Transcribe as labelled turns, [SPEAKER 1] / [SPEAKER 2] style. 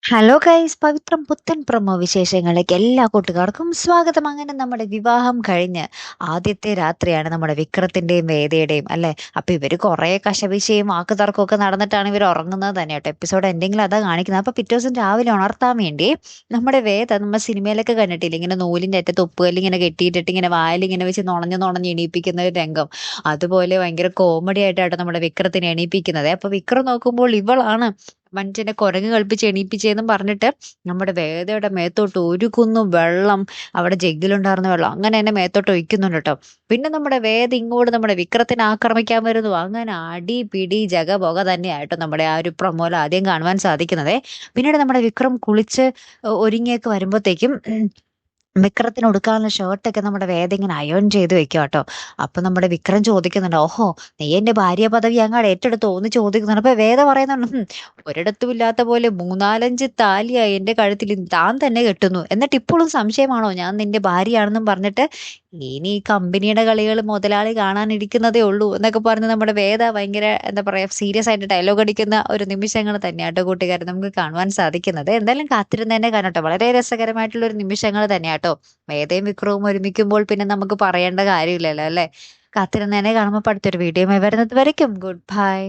[SPEAKER 1] Hello guys, പവിത്രം പുത്തൻ promo വിശേഷങ്ങളിലേക്ക് എല്ലാ കൂട്ടുകാർക്കും സ്വാഗതം. അങ്ങനെ നമ്മുടെ വിവാഹം കഴിഞ്ഞ് ആദ്യത്തെ രാത്രിയാണ് നമ്മുടെ വിക്രത്തിന്റെയും വേദയുടെയും അല്ലെ. അപ്പൊ ഇവര് കുറെ കശപിശയും വാക്കുതർക്കവും ഒക്കെ നടന്നിട്ടാണ് ഇവർ ഉറങ്ങുന്നത് തന്നെ കേട്ടോ. എപ്പിസോഡ് എന്തെങ്കിലും അതാ കാണിക്കുന്നത്. അപ്പൊ പിറ്റേ ദിവസം രാവിലെ ഉണർത്താൻ വേണ്ടി നമ്മുടെ വേദ നമ്മൾ സിനിമയിലൊക്കെ കണ്ടിട്ടില്ല, ഇങ്ങനെ നൂലിന്റെ അറ്റത്ത് ഉപ്പുകല്ല് ഇങ്ങനെ കെട്ടിയിട്ടിട്ട് ഇങ്ങനെ വായിൽ ഇങ്ങനെ വെച്ച് നുണഞ്ഞു നുണഞ്ഞ് എണീപ്പിക്കുന്ന ഒരു രംഗം. അതുപോലെ ഭയങ്കര കോമഡി ആയിട്ടാണ് നമ്മുടെ വിക്രത്തിനെ എണീപ്പിക്കുന്നത്. അപ്പൊ വിക്രം നോക്കുമ്പോൾ ഇവളാണ് മനുഷ്യനെ കുരങ്ങ് കളിപ്പിച്ച് എണീപ്പിച്ചതെന്നും പറഞ്ഞിട്ട് നമ്മുടെ വേദയുടെ മേത്തോട്ട് ഒരു കുന്നു വെള്ളം, അവിടെ ജഗ്ഗിലുണ്ടായിരുന്ന വെള്ളം അങ്ങനെ എന്നെ മേത്തോട്ട് ഒഴിക്കുന്നുണ്ട് കേട്ടോ. പിന്നെ നമ്മുടെ വേദ ഇങ്ങോട്ട് നമ്മുടെ വിക്രത്തിനെ ആക്രമിക്കാൻ വരുന്നു. അങ്ങനെ അടി പിടി ജഗപൊക തന്നെയായിട്ട് നമ്മുടെ ആ ഒരു പ്രൊമോയിൽ ആദ്യം കാണുവാൻ സാധിക്കുന്നത്. പിന്നീട് നമ്മുടെ വിക്രം കുളിച്ച് ഒരുങ്ങിയൊക്കെ വരുമ്പോഴത്തേക്കും വിക്രത്തിന് ഉടുക്കാനുള്ള ഷർട്ടൊക്കെ നമ്മുടെ വേദ ഇങ്ങനെ അയൺ ചെയ്ത് വെക്കുക കേട്ടോ. അപ്പൊ നമ്മുടെ വിക്രം ചോദിക്കുന്നുണ്ട്, ഓഹോ, നീ എന്റെ ഭാര്യ പദവി അങ്ങാട് ഏറ്റെടുത്തോ എന്ന് ചോദിക്കുന്നുണ്ട്. അപ്പൊ വേദ പറയുന്നുണ്ട്, ഒരിടത്തും ഇല്ലാത്ത പോലെ മൂന്നാലഞ്ച് താലിയായി എന്റെ കഴുത്തിൽ താൻ തന്നെ കെട്ടുന്നു, എന്നിട്ട് ഇപ്പോഴും സംശയമാണോ ഞാൻ നിന്റെ ഭാര്യയാണെന്നും പറഞ്ഞിട്ട്. ഇനി ഈ കമ്പനിയുടെ കളികൾ മുതലാളി കാണാനിരിക്കുന്നതേ ഉള്ളൂ എന്നൊക്കെ പറഞ്ഞ് നമ്മുടെ വേദ ഭയങ്കര എന്താ പറയാ സീരിയസ് ആയിട്ട് ഡയലോഗ് അടിക്കുന്ന ഒരു നിമിഷങ്ങൾ തന്നെയാട്ടോ കൂട്ടുകാരെ നമുക്ക് കാണുവാൻ സാധിക്കുന്നത്. എന്തായാലും കാത്തിരുന്ന് തന്നെ കാണട്ടോ, വളരെ രസകരമായിട്ടുള്ള ഒരു നിമിഷങ്ങൾ തന്നെയാട്ടോ. വേദയും വിക്രവും ഒരുമിക്കുമ്പോൾ പിന്നെ നമുക്ക് പറയേണ്ട കാര്യമില്ലല്ലോ അല്ലെ. കാത്തിരുന്ന് തന്നെ കാണുമ്പോൾ അടുത്തൊരു വീഡിയോ വരുന്നത് വരയ്ക്കും ഗുഡ് ബൈ.